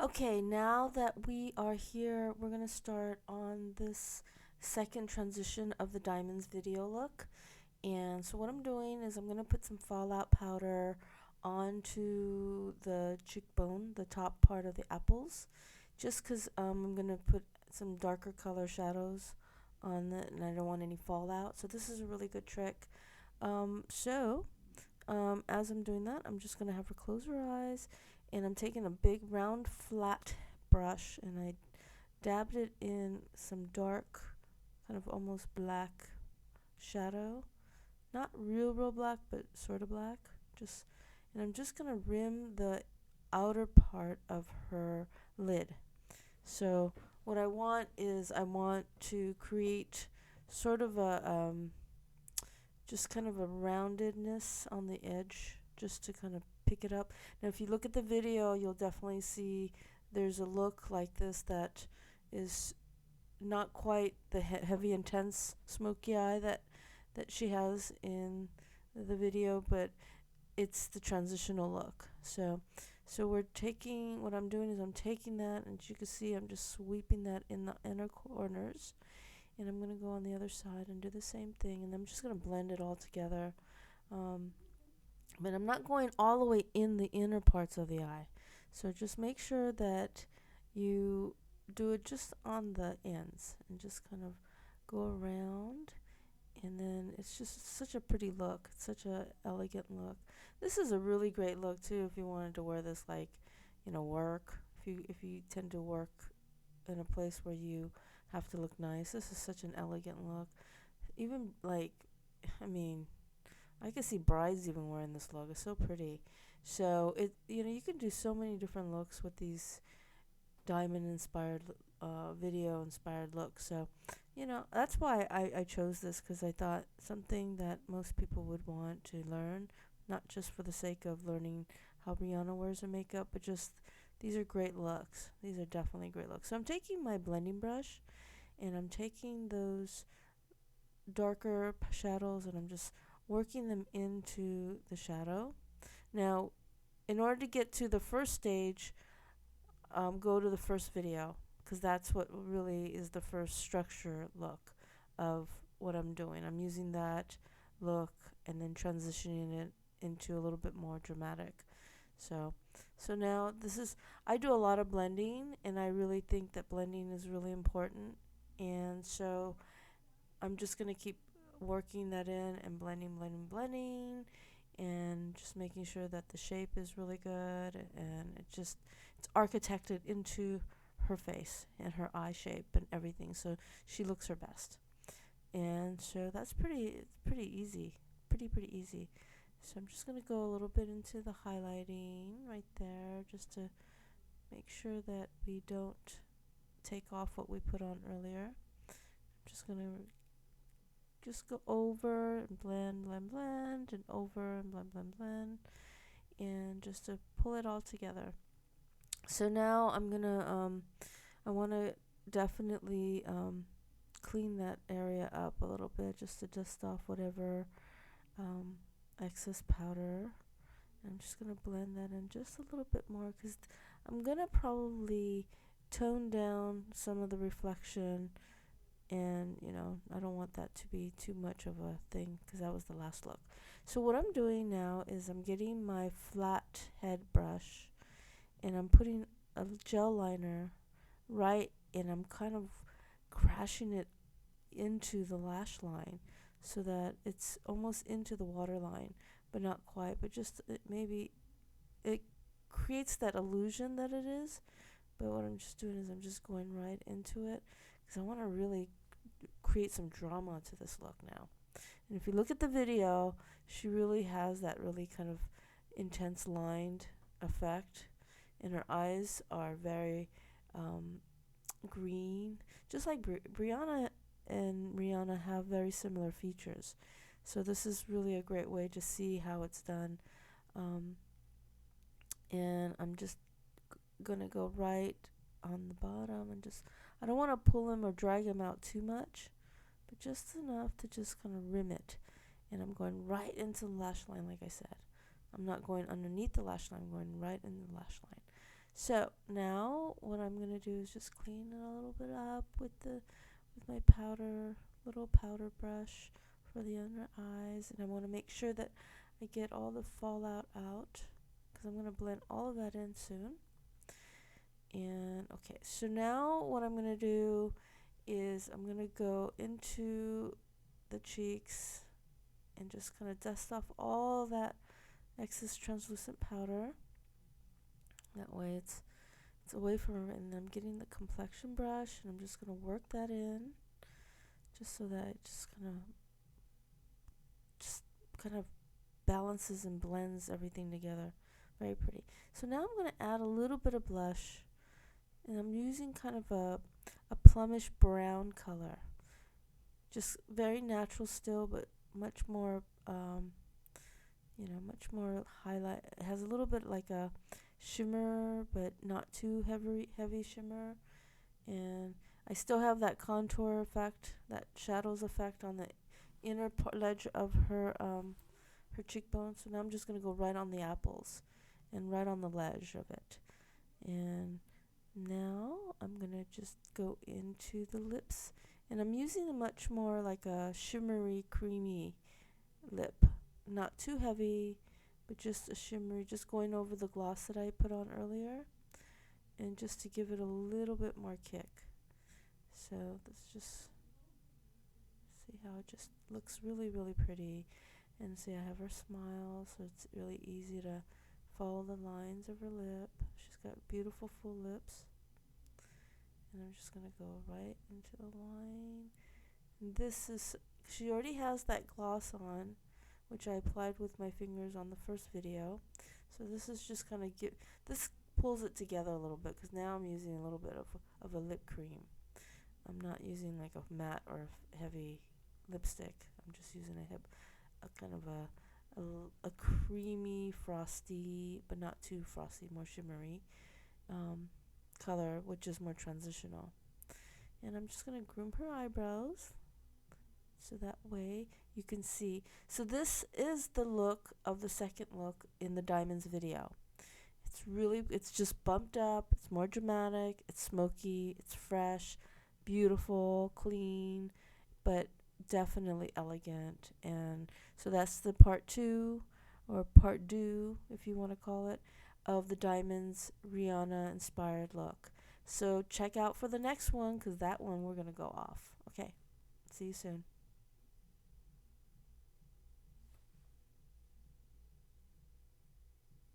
Okay, now that we are here, we're going to start on this second transition of the diamonds video look. And so what I'm doing is I'm going to put some fallout powder onto the cheekbone, the top part of the apples, just because I'm going to put some darker color shadows on it and I don't want any fallout. So this is a really good trick. As I'm doing that, I'm just going to have her close her eyes, and I'm taking a big round flat brush and I dabbed it in some dark, kind of almost black shadow. Not real black, but sort of black. Just and I'm just going to rim the outer part of her lid. So what I want is I want to create sort of a just kind of a roundedness on the edge, just to kind of pick it up. Now if you look at the video, you'll definitely see there's a look like this that is not quite the heavy intense smoky eye that she has in the video, but it's the transitional look. So we're taking, what I'm doing is I'm taking that, and as you can see, I'm just sweeping that in the inner corners, and I'm going to go on the other side and do the same thing, and I'm just going to blend it all together. But I'm not going all the way in the inner parts of the eye. So just make sure that you do it just on the ends and just kind of go around, and then it's just such a pretty look. It's such a elegant look. This is a really great look too if you wanted to wear this like, work. If you tend to work in a place where you have to look nice, this is such an elegant look. Even like, I mean, I can see brides even wearing this look. It's so pretty. So you can do so many different looks with these diamond inspired, video inspired looks. So, that's why I chose this, because I thought something that most people would want to learn, not just for the sake of learning how Rihanna wears her makeup, but just these are great looks. These are definitely great looks. So I'm taking my blending brush and I'm taking those darker shadows and I'm just working them into the shadow. Now, in order to get to the first stage, go to the first video, because that's what really is the first structure look of what I'm doing. I'm using that look and then transitioning it into a little bit more dramatic. So, so now I do a lot of blending, and I really think that blending is really important. And so I'm just going to keep working that in and blending, and just making sure that the shape is really good, and it's architected into her face and her eye shape and everything, so she looks her best. And so that's pretty easy, pretty easy. So I'm just going to go a little bit into the highlighting right there, just to make sure that we don't take off what we put on earlier. I'm just going to just go over and blend, and over and blend, and just to pull it all together. So now I want to definitely clean that area up a little bit, just to dust off whatever excess powder. I'm just going to blend that in just a little bit more, because I'm going to probably tone down some of the reflection, and I don't want that to be too much of a thing, because that was the last look. So what I'm doing now is I'm getting my flat head brush and I'm putting a gel liner right, and I'm kind of crashing it into the lash line, so that it's almost into the waterline, but not quite, but just maybe it creates that illusion that it is. But what I'm just doing is I'm just going right into it, because I want to really create some drama to this look now. And if you look at the video, she really has that really kind of intense lined effect, and her eyes are very green, just like Brianna and Rihanna have very similar features. So this is really a great way to see how it's done. And I'm just gonna go right on the bottom, and I don't want to pull him or drag him out too much, but just enough to just kind of rim it. And I'm going right into the lash line, like I said. I'm not going underneath the lash line, I'm going right in the lash line. So now what I'm gonna do is just clean it a little bit up with my little powder brush for the under eyes, and I want to make sure that I get all the fallout out because I'm gonna blend all of that in soon. And okay, so now what I'm gonna do is I'm gonna go into the cheeks and just kind of dust off all that excess translucent powder. That way it's away from her, and I'm getting the complexion brush and I'm just gonna work that in just so that it just kind of balances and blends everything together. Very pretty. So now I'm gonna add a little bit of blush, and I'm using kind of a plumish brown color. Just very natural still, but much more much more highlight. It has a little bit like a shimmer, but not too heavy shimmer. And I still have that contour effect, that shadows effect on the inner ledge of her cheekbone. So now I'm just gonna go right on the apples and right on the ledge of it. And now I'm gonna just go into the lips, and I'm using a much more like a shimmery, creamy lip. Not too heavy, but just a shimmery, just going over the gloss that I put on earlier, and just to give it a little bit more kick. So let's just see how it just looks really, really pretty. And see, I have her smile, so it's really easy to follow the lines of her lip. She's got beautiful full lips. And I'm just going to go right into the line. And she already has that gloss on, which I applied with my fingers on the first video. So this is just kind of this pulls it together a little bit, because now I'm using a little bit of a lip cream. I'm not using like a matte or heavy lipstick. I'm just using a kind of a creamy, frosty, but not too frosty, more shimmery color, which is more transitional. And I'm just going to groom her eyebrows so that way you can see. So this is the look of the second look in the Diamonds video. It's just bumped up, it's more dramatic, it's smoky, it's fresh, beautiful, clean, but definitely elegant. And so that's the part 2, or part 2 if you want to call it, of the Diamonds Rihanna inspired look. So check out for the next one, because that one we're going to go off. Okay, see you soon.